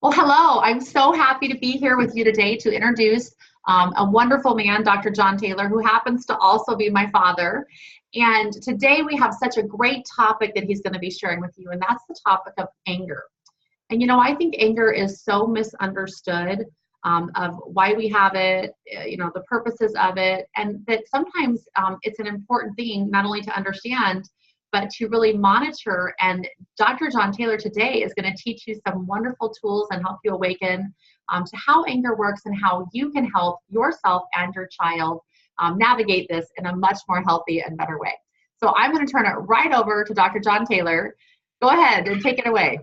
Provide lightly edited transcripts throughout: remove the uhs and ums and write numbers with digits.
Well, hello. I'm so happy to be here with you today to introduce a wonderful man, Dr. John Taylor, who happens to also be my father. And today we have such a great topic that he's going to be sharing with you, and that's the topic of anger. And I think anger is so misunderstood, of why we have it, the purposes of it, and that sometimes it's an important thing not only to understand, but to really monitor. And Dr. John Taylor today is going to teach you some wonderful tools and help you awaken to how anger works and how you can help yourself and your child navigate this in a much more healthy and better way. So I'm going to turn it right over to Dr. John Taylor. Go ahead and take it away.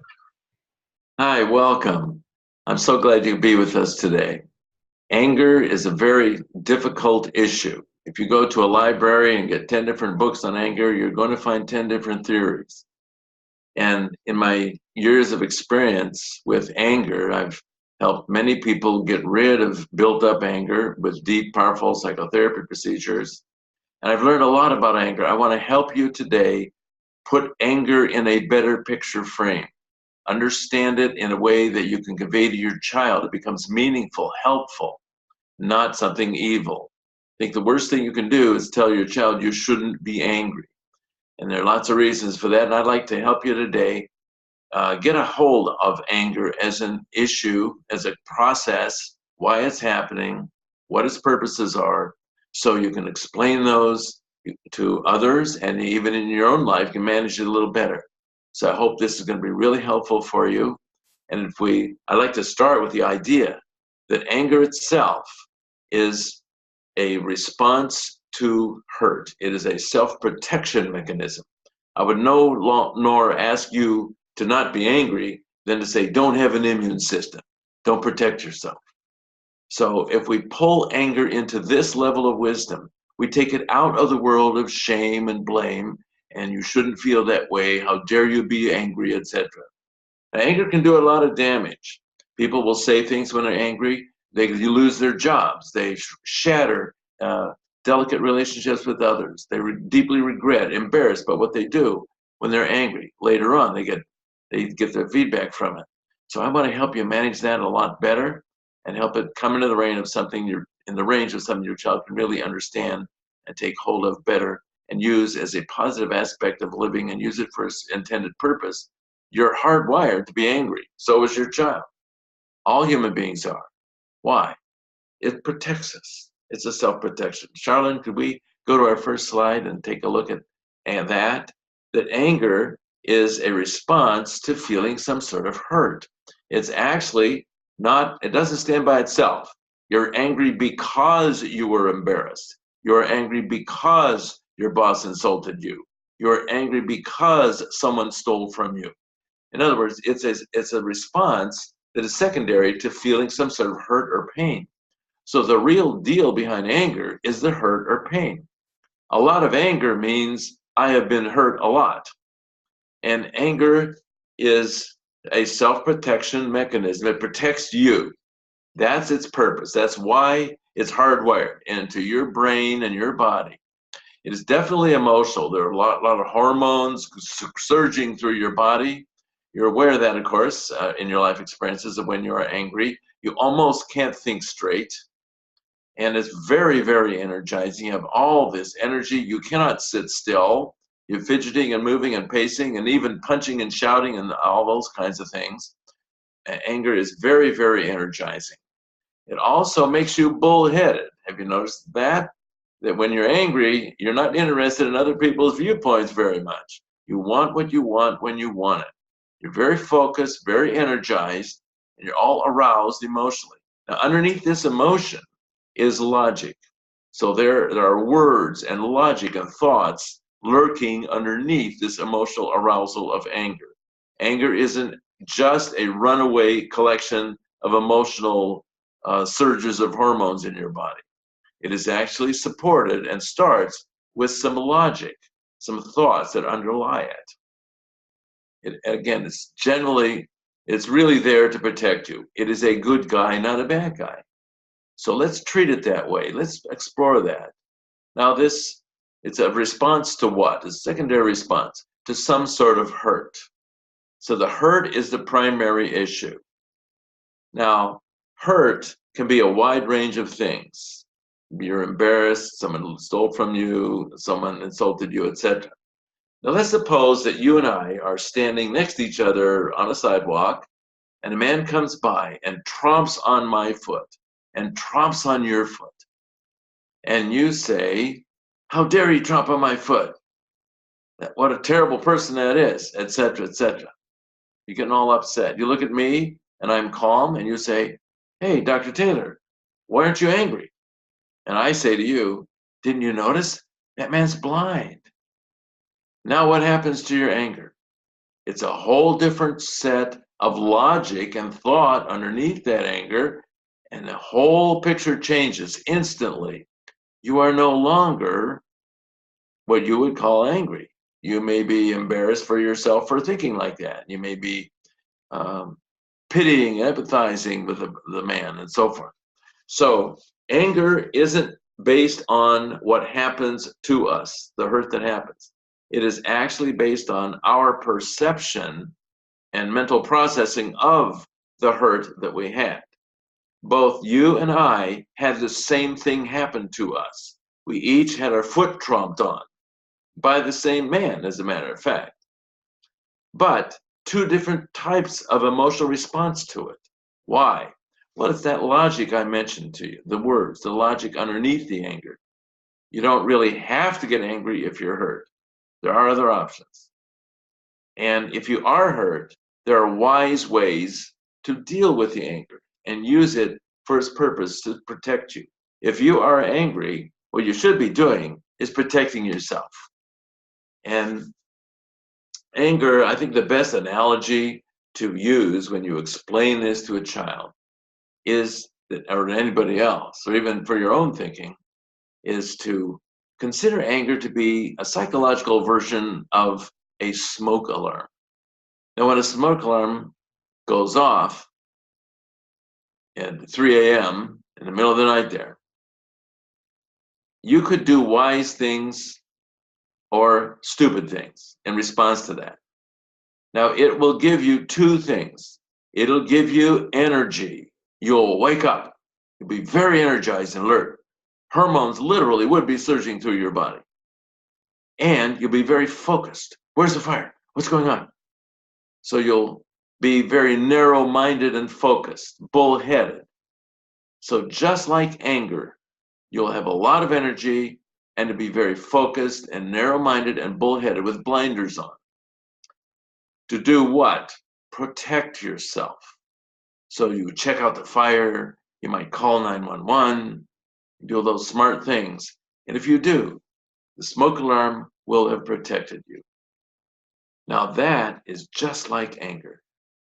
Hi, welcome. I'm so glad you could be with us today. Anger is a very difficult issue. If you go to a library and get 10 different books on anger, you're going to find 10 different theories. And in my years of experience with anger, I've helped many people get rid of built up anger with deep, powerful psychotherapy procedures. And I've learned a lot about anger. I want to help you today put anger in a better picture frame. Understand it in a way that you can convey to your child. It becomes meaningful, helpful, not something evil. I think the worst thing you can do is tell your child you shouldn't be angry. And there are lots of reasons for that. And I'd like to help you today get a hold of anger as an issue, as a process, why it's happening, what its purposes are, so you can explain those to others, and even in your own life, you can manage it a little better. So I hope this is going to be really helpful for you. And I'd like to start with the idea that anger itself is a response to hurt. It is a self-protection mechanism. I would nor ask you to not be angry than to say, don't have an immune system. Don't protect yourself. So if we pull anger into this level of wisdom, we take it out of the world of shame and blame, and you shouldn't feel that way. How dare you be angry, etc. Anger can do a lot of damage. People will say things when they're angry. They lose their jobs. They shatter delicate relationships with others. They deeply regret, embarrassed by what they do when they're angry. Later on, they get their feedback from it. So I want to help you manage that a lot better and help it come into the range of something your child can really understand and take hold of better and use as a positive aspect of living and use it for its intended purpose. You're hardwired to be angry. So is your child. All human beings are. Why? It protects us. It's a self-protection. Charlene, could we go to our first slide and take a look at that? That anger is a response to feeling some sort of hurt. It's actually it doesn't stand by itself. You're angry because you were embarrassed. You're angry because your boss insulted you. You're angry because someone stole from you. In other words, it's a response that is secondary to feeling some sort of hurt or pain. So the real deal behind anger is the hurt or pain. A lot of anger means I have been hurt a lot. And anger is a self-protection mechanism. It protects you. That's its purpose. That's why it's hardwired into your brain and your body. It is definitely emotional. There are a lot of hormones surging through your body. You're aware of that, of course, in your life experiences of when you are angry. You almost can't think straight. And it's very, very energizing. You have all this energy. You cannot sit still. You're fidgeting and moving and pacing and even punching and shouting and all those kinds of things. Anger is very, very energizing. It also makes you bullheaded. Have you noticed that? That when you're angry, you're not interested in other people's viewpoints very much. You want what you want when you want it. You're very focused, very energized, and you're all aroused emotionally. Now, underneath this emotion is logic. So there are words and logic and thoughts lurking underneath this emotional arousal of anger. Anger isn't just a runaway collection of emotional surges of hormones in your body. It is actually supported and starts with some logic, some thoughts that underlie it. Again, it's really there to protect you. It is a good guy, not a bad guy. So let's treat it that way. Let's explore that. Now it's a response to what? A secondary response to some sort of hurt. So the hurt is the primary issue. Now, hurt can be a wide range of things. You're embarrassed, someone stole from you, someone insulted you, etc. Now, let's suppose that you and I are standing next to each other on a sidewalk, and a man comes by and tromps on my foot and tromps on your foot. And you say, "How dare he tromp on my foot? What a terrible person that is," etc., etc. You're getting all upset. You look at me, and I'm calm, and you say, "Hey, Dr. Taylor, why aren't you angry?" And I say to you, "Didn't you notice? That man's blind." Now what happens to your anger? It's a whole different set of logic and thought underneath that anger, and the whole picture changes instantly. You are no longer what you would call angry. You may be embarrassed for yourself for thinking like that. You may be pitying, empathizing with the man, and so forth. So anger isn't based on what happens to us, the hurt that happens. It is actually based on our perception and mental processing of the hurt that we had. Both you and I had the same thing happen to us. We each had our foot tromped on by the same man, as a matter of fact. But two different types of emotional response to it. Why? Well, it's that logic I mentioned to you, the words, the logic underneath the anger. You don't really have to get angry if you're hurt. There are other options. And if you are hurt, there are wise ways to deal with the anger and use it for its purpose to protect you. If you are angry, what you should be doing is protecting yourself. And anger, I think the best analogy to use when you explain this to a child is that, or anybody else, or even for your own thinking, is to consider anger to be a psychological version of a smoke alarm. Now, when a smoke alarm goes off at 3 a.m. in the middle of the night there, you could do wise things or stupid things in response to that. Now, it will give you two things. It'll give you energy. You'll wake up. You'll be very energized and alert. Hormones literally would be surging through your body. And you'll be very focused. Where's the fire? What's going on? So you'll be very narrow-minded and focused, bullheaded. So just like anger, you'll have a lot of energy and to be very focused and narrow-minded and bullheaded with blinders on. To do what? Protect yourself. So you check out the fire, you might call 911, do all those smart things. And if you do, the smoke alarm will have protected you. Now that is just like anger.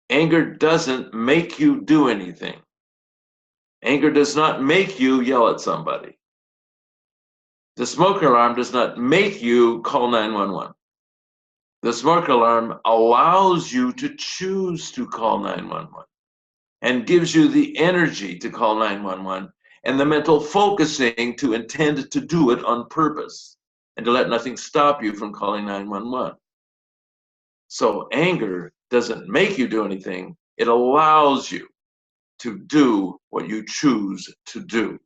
Anger doesn't make you do anything. Anger does not make you yell at somebody. The smoke alarm does not make you call 911. The smoke alarm allows you to choose to call 911 and gives you the energy to call 911 and the mental focusing to intend to do it on purpose and to let nothing stop you from calling 911. So anger doesn't make you do anything. It allows you to do what you choose to do.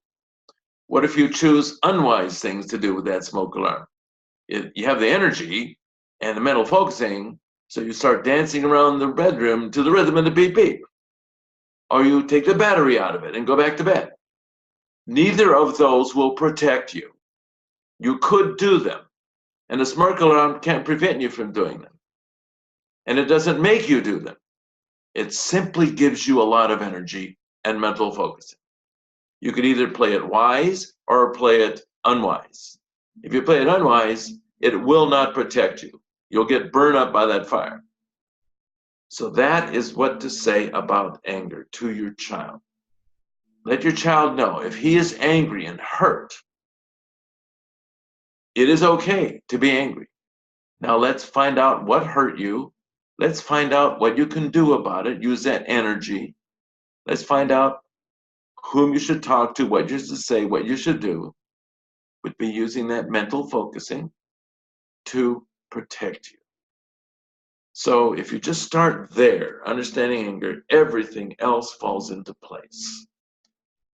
What if you choose unwise things to do with that smoke alarm? You have the energy and the mental focusing, so you start dancing around the bedroom to the rhythm of the beep beep. Or you take the battery out of it and go back to bed. Neither of those will protect you. You could do them, and the smoke alarm can't prevent you from doing them. And it doesn't make you do them. It simply gives you a lot of energy and mental focusing. You could either play it wise or play it unwise. If you play it unwise, it will not protect you. You'll get burned up by that fire. So that is what to say about anger to your child. Let your child know if he is angry and hurt, it is okay to be angry. Now let's find out what hurt you. Let's find out what you can do about it. Use that energy. Let's find out whom you should talk to, what you should say, what you should do. Would be using that mental focusing to protect you. So if you just start there, understanding anger, everything else falls into place.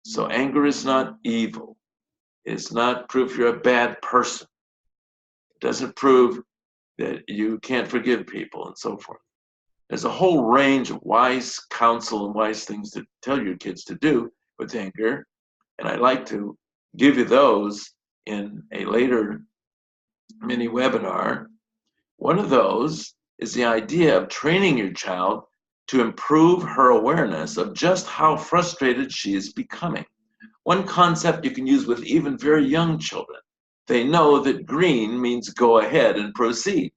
So anger is not evil. It's not proof you're a bad person. It doesn't prove that you can't forgive people and so forth. There's a whole range of wise counsel and wise things to tell your kids to do with anger. And I'd like to give you those in a later mini webinar. One of those is the idea of training your child to improve her awareness of just how frustrated she is becoming. One concept you can use with even very young children. They know that green means go ahead and proceed.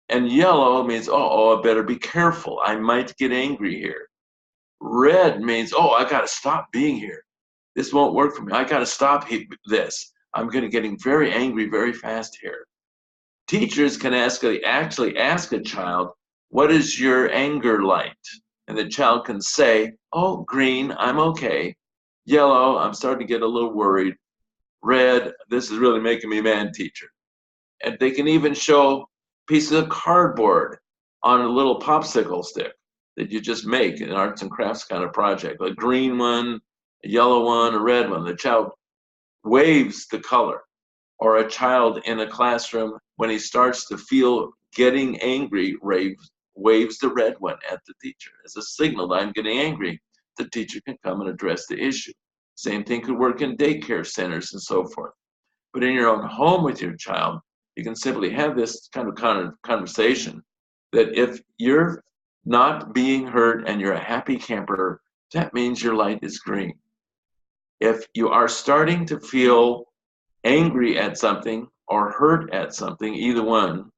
And yellow means, I better be careful. I might get angry here. Red means, I got to stop being here. This won't work for me. I got to stop this. I'm going to getting very angry very fast here. Teachers can actually ask a child, what is your anger light? And the child can say, green, I'm okay. Yellow, I'm starting to get a little worried. Red, this is really making me mad, teacher. And they can even show pieces of cardboard on a little popsicle stick that you just make in an arts and crafts kind of project. A green one, a yellow one, a red one. The child waves the color. Or a child in a classroom, when he starts to feel getting angry, waves the red one at the teacher as a signal that I'm getting angry. The teacher can come and address the issue. Same thing could work in daycare centers and so forth. But in your own home with your child, you can simply have this kind of conversation that if you're not being hurt and you're a happy camper, that means your light is green. If you are starting to feel angry at something or hurt at something, either one,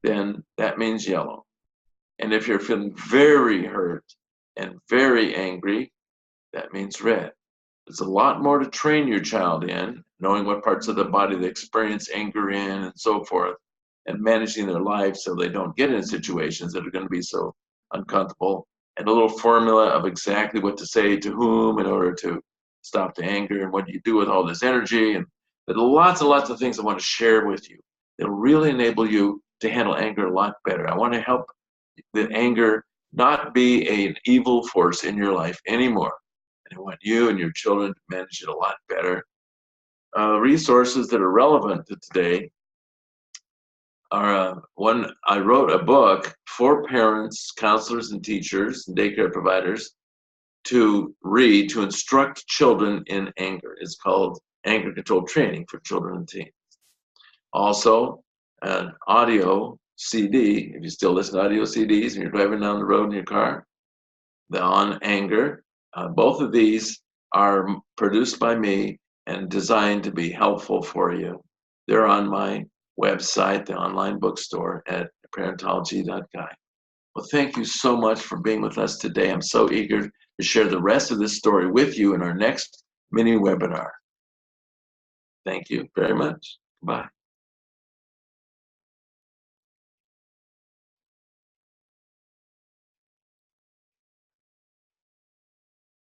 then that means yellow. And if you're feeling very hurt and very angry, that means red. There's a lot more to train your child in, knowing what parts of the body they experience anger in and so forth, and managing their lives so they don't get in situations that are going to be so uncomfortable, and a little formula of exactly what to say to whom in order to stop the anger, and what do you do with all this energy. And there are lots and lots of things I want to share with you that will really enable you to handle anger a lot better. I want to help the anger not be an evil force in your life anymore. And I want you and your children to manage it a lot better. Resources that are relevant to today are I wrote a book for parents, counselors, and teachers, and daycare providers to read to instruct children in anger. It's called Anger Control Training for Children and Teens. Also, an audio CD, if you still listen to audio CDs and you're driving down the road in your car, on anger. Both of these are produced by me and designed to be helpful for you. They're on my website, the online bookstore at Parentology.Guide. Well, thank you so much for being with us today. I'm so eager to share the rest of this story with you in our next mini webinar. Thank you very much. Bye.